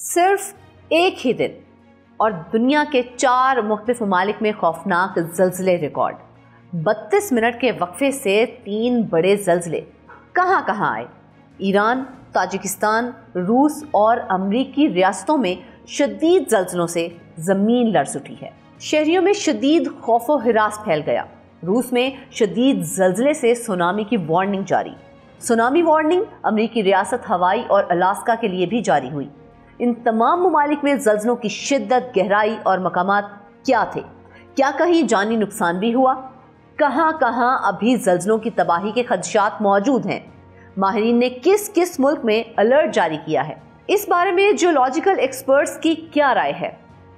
صرف ایک ہی دن اور دنیا کے 4 مختلف ممالک میں خوفناک زلزلے ریکارڈ۔ 32 منٹ کے وقفے سے 3 بڑے زلزلے کہاں کہاں آئے؟ ایران، تاجکستان، روس اور امریکی ریاستوں میں شدید زلزلوں سے زمین لرز اٹھی ہے۔ شہریوں میں شدید خوف و ہراس پھیل گیا۔ روس میں شدید زلزلے سے سونامی کی وارننگ جاری۔ سونامی وارننگ امریکی ریاست ہوائی اور الاسکا کے لیے بھی جاری ہوئی۔ ان تمام ممالک میں زلزلوں کی شدت، گہرائی اور مقامات کیا تھے؟ کیا کہیں جانی نقصان بھی ہوا؟ کہاں کہاں ابھی زلزلوں کی تباہی کے خدشات موجود ہیں؟ ماہرین نے کس کس ملک میں الرٹ جاری کیا ہے؟ اس بارے میں جیولوجیکل ایکسپرٹس کی کیا رائے ہے؟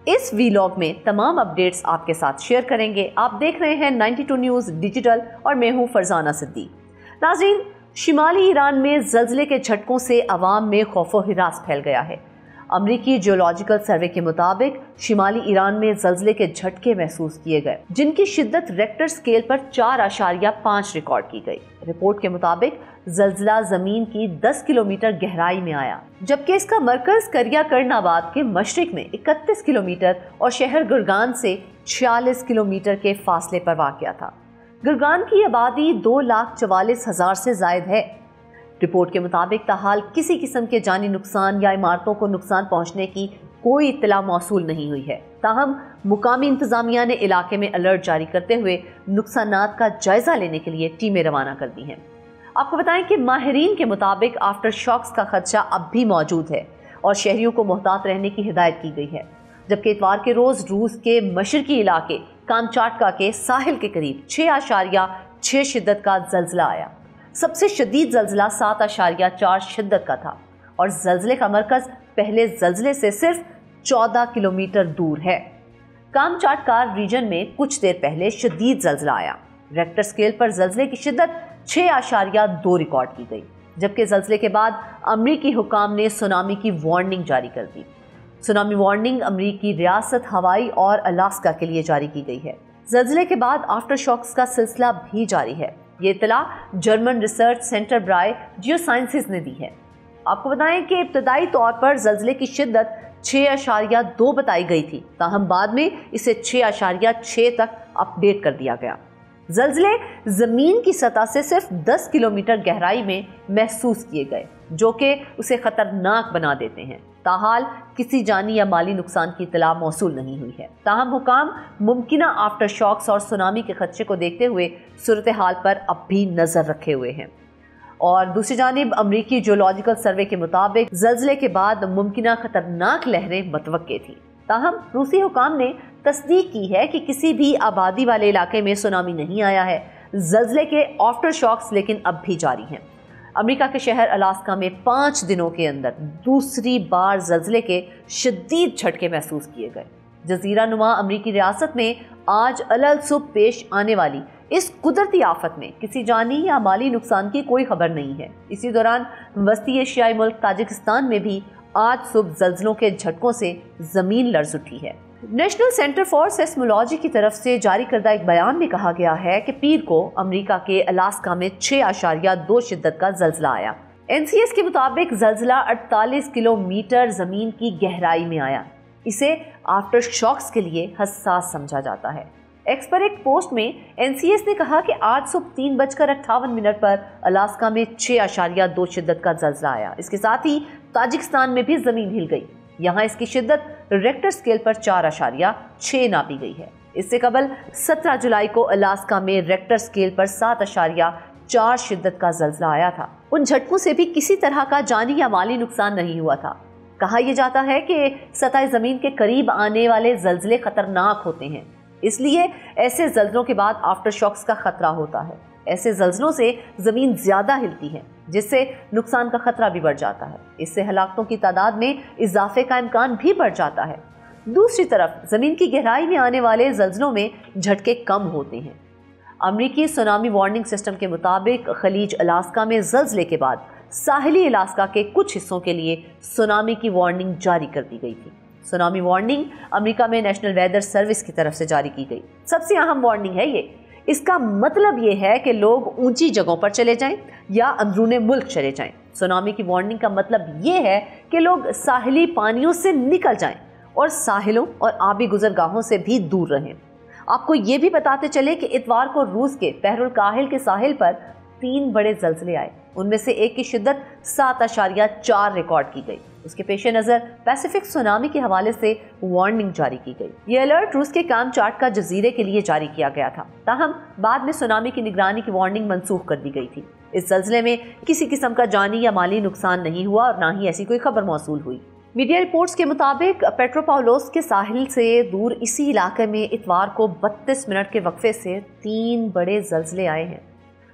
اس ویلاگ میں تمام اپڈیٹس آپ کے ساتھ شیئر کریں گے۔ آپ دیکھ رہے ہیں 92 نیوز ڈیجیٹل اور میں ہوں فرزانہ صدیق۔ ناظرین، شمالی ایران میں زلزلے کے جھٹکوں سے عوام میں خوف و ہراس پھیل گیا ہے۔ امریکی جیولوجیکل سروے کے مطابق شمالی ایران میں زلزلے کے جھٹکے محسوس کیے گئے، جن کی شدت ریکٹر سکیل پر 4.5 ریکارڈ کی گئی۔ رپورٹ کے مطابق زلزلہ زمین کی 10 کلومیٹر گہرائی میں آیا، جبکہ اس کا مرکز کریا کرن آباد کے مشرق میں 31 کلومیٹر اور شہر گرگان سے 46 کلومیٹر کے فاصلے پر واقع تھا۔ گرگان کی آبادی 2,44,000 سے زائد ہے۔ رپورٹ کے مطابق تاحال کسی قسم کے جانی نقصان یا عمارتوں کو نقصان پہنچنے کی کوئی اطلاع موصول نہیں ہوئی ہے۔ تاہم مقامی انتظامیہ نے علاقے میں الرٹ جاری کرتے ہوئے نقصانات کا جائزہ لینے کے لیے ٹیمیں روانہ کر دی ہیں۔ آپ کو بتائیں کہ ماہرین کے مطابق آفٹر شاکس کا خدشہ اب بھی موجود ہے اور شہریوں کو محتاط رہنے کی ہدایت کی گئی ہے، جبکہ اتوار کے روز روس کے مشرقی علاقے کامچاٹکا کے ساحل کے قریب 6.6 شدت کا زلزلہ آیا۔ سب سے شدید زلزلہ 7.4 شدت کا تھا اور زلزلے کا مرکز پہلے زلزلے سے صرف 14 کلومیٹر دور ہے۔ کامچاٹکا ریجن میں کچھ دیر پہلے شدید زلزلہ آیا۔ ریکٹر سکیل پر زلزلے کی شدت 6.2 ریکارڈ کی گئی، جبکہ زلزلے کے بعد امریکی حکام نے سونامی کی وارننگ جاری کر دی۔ سونامی وارننگ امریکی ریاست ہوائی اور الاسکا کے لیے جاری کی گئی ہے۔ زلزلے کے بعد آفٹر شاکس کا سلسلہ بھی جاری ہے۔ یہ اطلاع جرمن ریسرچ سینٹر برائے جیو سائنسز نے دی ہے۔ آپ کو بتائیں کہ ابتدائی طور پر زلزلے کی شدت 6.2 بتائی گئی تھی، تاہم بعد میں اسے 6.6 تک اپ ڈیٹ کر دیا گیا۔ زلزلے زمین کی سطح سے صرف 10 کلومیٹر گہرائی میں محسوس کیے گئے، جو کہ اسے خطرناک بنا دیتے ہیں۔ تاحال کسی جانی یا مالی نقصان کی اطلاع موصول نہیں ہوئی ہے۔ تاہم حکام ممکنہ آفٹر شاکس اور سونامی کے خدشے کو دیکھتے ہوئے صورتحال پر اب بھی نظر رکھے ہوئے ہیں۔ اور دوسری جانب امریکی جیولوجیکل سروے کے مطابق زلزلے کے بعد ممکنہ خطرناک لہریں متوقع تھیں۔ تاہم روسی حکام نے تصدیق کی ہے کہ کسی بھی آبادی والے علاقے میں سونامی نہیں آیا ہے۔ زلزلے کے آفٹر شاکس لیکن اب بھی جاری ہیں۔ امریکہ کے شہر الاسکا میں 5 دنوں کے اندر دوسری بار زلزلے کے شدید جھٹکے محسوس کیے گئے۔ جزیرہ نما امریکی ریاست میں آج الصبح پیش آنے والی اس قدرتی آفت میں کسی جانی یا مالی نقصان کی کوئی خبر نہیں ہے۔ اسی دوران وسطی ایشیائی ملک تاجکستان میں بھی آج صبح زلزلوں کے جھٹکوں سے زمین لرز اٹھی ہے۔ نیشنل سینٹر فار سیسمولوجی کی طرف سے جاری کردہ ایک بیان میں کہا گیا ہے کہ پیر کو امریکہ کے الاسکا میں 6.2 شدت کا زلزلہ آیا۔ NCS کے مطابق زلزلہ 48 کلومیٹر زمین کی گہرائی میں آیا۔ اسے آفٹر شاکس کے لیے حساس سمجھا جاتا ہے۔ ایکس پر ایک پوسٹ میں NCS نے کہا کہ آج صبح 3:58 پر الاسکا میں 6.2 شدت کا زلزلہ آیا۔ اس کے ساتھ ہی تاجکستان میں بھی زمین ہل گئی۔ یہاں اس کی شدت ریکٹر سکیل پر 4.6 ناپی گئی ہے۔ اس سے قبل 17 جولائی کو الاسکا میں ریکٹر سکیل پر 7.4 شدت کا زلزلہ آیا تھا۔ ان جھٹکوں سے بھی کسی طرح کا جانی یا مالی نقصان نہیں ہوا تھا۔ کہا یہ جاتا ہے کہ سطح زمین کے قریب آنے والے زلزلے خطرناک ہوتے ہیں، اس لیے ایسے زلزلوں کے بعد آفٹر شاکس کا خطرہ ہوتا ہے۔ ایسے زلزلوں سے زمین زیادہ ہلتی ہے، جس سے نقصان کا خطرہ بھی بڑھ جاتا ہے۔ اس سے ہلاکتوں کی تعداد میں اضافے کا امکان بھی بڑھ جاتا ہے۔ دوسری طرف زمین کی گہرائی میں آنے والے زلزلوں میں جھٹکے کم ہوتے ہیں۔ امریکی سونامی وارننگ سسٹم کے مطابق خلیج الاسکا میں زلزلے کے بعد ساحلی الاسکا کے کچھ حصوں کے لیے سونامی کی وارننگ جاری کر دی گئی تھی۔ سونامی وارننگ امریکہ میں نیشنل ویدر سروس کی طرف سے جاری کی گئی۔ سب سے اہم وارننگ ہے یہ۔ اس کا مطلب یہ ہے کہ لوگ اونچی جگہوں پر چلے جائیں یا اندرون ملک چلے جائیں۔ سونامی کی وارننگ کا مطلب یہ ہے کہ لوگ ساحلی پانیوں سے نکل جائیں اور ساحلوں اور آبی گزرگاہوں سے بھی دور رہیں۔ آپ کو یہ بھی بتاتے چلے کہ اتوار کو روس کے بحر الکاہل کے ساحل پر 3 بڑے زلزلے آئے، ان میں سے ایک کی شدت 7.4 ریکارڈ کی گئی۔ اس کے پیش نظر پیسیفک سونامی کے حوالے سے وارننگ جاری کی گئی۔ یہ الرٹ روس کے کام چاٹ کا جزیرے کے لیے جاری کیا گیا تھا، تاہم بعد میں سونامی کی نگرانی کی وارننگ منسوخ کر دی گئی تھی۔ اس زلزلے میں کسی قسم کا جانی یا مالی نقصان نہیں ہوا اور نہ ہی ایسی کوئی خبر موصول ہوئی۔ میڈیا رپورٹس کے مطابق پیٹروپاولوس کے ساحل سے دور اسی علاقے میں اتوار کو 32 منٹ کے وقفے سے 3 بڑے زلزلے آئے ہیں۔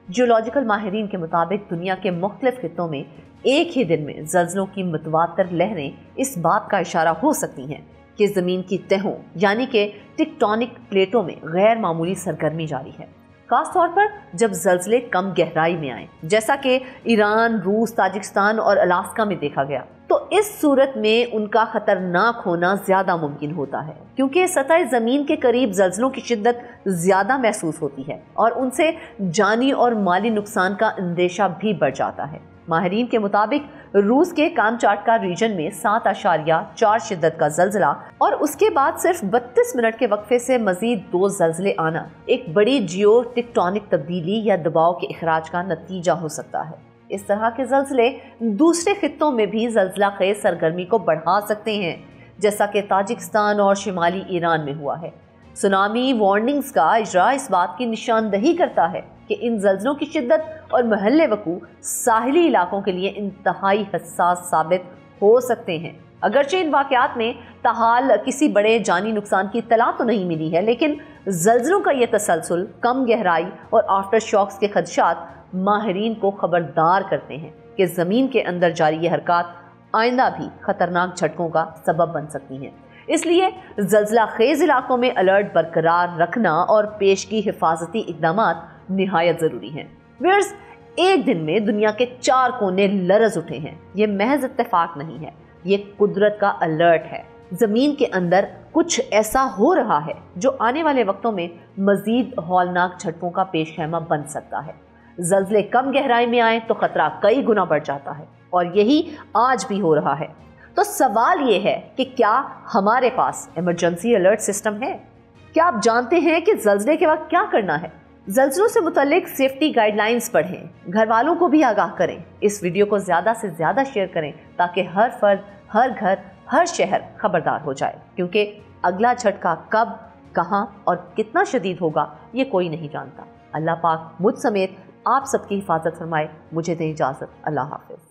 جیولوجیکل ماہرین کے مطابق دنیا کے مختلف خطوں میں ایک ہی دن میں زلزلوں کی متواتر لہریں اس بات کا اشارہ ہو سکتی ہیں کہ زمین کی تہوں یعنی کہ ٹیکٹونک پلیٹوں میں غیر معمولی سرگرمی جاری ہے، خاص طور پر جب زلزلے کم گہرائی میں آئیں، جیسا کہ ایران، روس، تاجکستان اور الاسکا میں دیکھا گیا۔ تو اس صورت میں ان کا خطرناک ہونا زیادہ ممکن ہوتا ہے، کیونکہ سطح زمین کے قریب زلزلوں کی شدت زیادہ محسوس ہوتی ہے اور ان سے جانی اور مالی نقصان کا اندیشہ بھی بڑھ جاتا ہے۔ ماہرین کے مطابق روس کے کامچاٹکا ریجن میں 7.4 شدت کا زلزلہ اور اس کے بعد صرف 32 منٹ کے وقفے سے مزید 2 زلزلے آنا ایک بڑی جیو ٹیکٹونک تبدیلی یا دباؤ کے اخراج کا نتیجہ ہو سکتا ہے۔ اس طرح کے زلزلے دوسرے خطوں میں بھی زلزلہ خیز سرگرمی کو بڑھا سکتے ہیں، جیسا کہ تاجکستان اور شمالی ایران میں ہوا ہے۔ سونامی وارننگز کا اجرا اس بات کی نشاندہی کرتا ہے کہ ان زلزلوں کی شدت اور محل وقوع ساحلی علاقوں کے لیے انتہائی حساس ثابت ہو سکتے ہیں۔ اگرچہ ان واقعات میں تاحال کسی بڑے جانی نقصان کی اطلاع تو نہیں ملی ہے، لیکن زلزلوں کا یہ تسلسل، کم گہرائی اور آفٹر شاکس کے خدشات ماہرین کو خبردار کرتے ہیں کہ زمین کے اندر جاری یہ حرکات آئندہ بھی خطرناک جھٹکوں کا سبب بن سکتی ہیں۔ اس لیے زلزلہ خیز علاقوں میں الرٹ برقرار رکھنا اور پیشگی حفاظتی اقدامات نہایت ضروری ہیں۔ ویئرز، ایک دن میں دنیا کے 4 کونے لرز اٹھے ہیں۔ یہ محض اتفاق نہیں ہے، یہ قدرت کا الرٹ ہے۔ زمین کے اندر کچھ ایسا ہو رہا ہے جو آنے والے وقتوں میں مزید ہولناک جھٹکوں کا پیش خیمہ بن سکتا ہے۔ زلزلے کم گہرائی میں آئیں تو خطرہ کئی گنا بڑھ جاتا ہے، اور یہی آج بھی ہو رہا ہے۔ تو سوال یہ ہے کہ کیا ہمارے پاس ایمرجنسی الرٹ سسٹم ہے؟ کیا آپ جانتے ہیں کہ زلزلے کے وقت کیا کرنا ہے؟ زلزلوں سے متعلق سیفٹی گائیڈ لائنز پڑھیں، گھر والوں کو بھی آگاہ کریں، اس ویڈیو کو زیادہ سے زیادہ شیئر کریں تاکہ ہر فرد، ہر گھر، ہر شہر خبردار ہو جائے، کیونکہ اگلا جھٹکا کب، کہاں اور کتنا شدید ہوگا یہ کوئی نہیں جانتا۔ اللہ پاک مجھ سمیت آپ سب کی حفاظت فرمائے۔ مجھے دیں اجازت۔ اللہ حافظ۔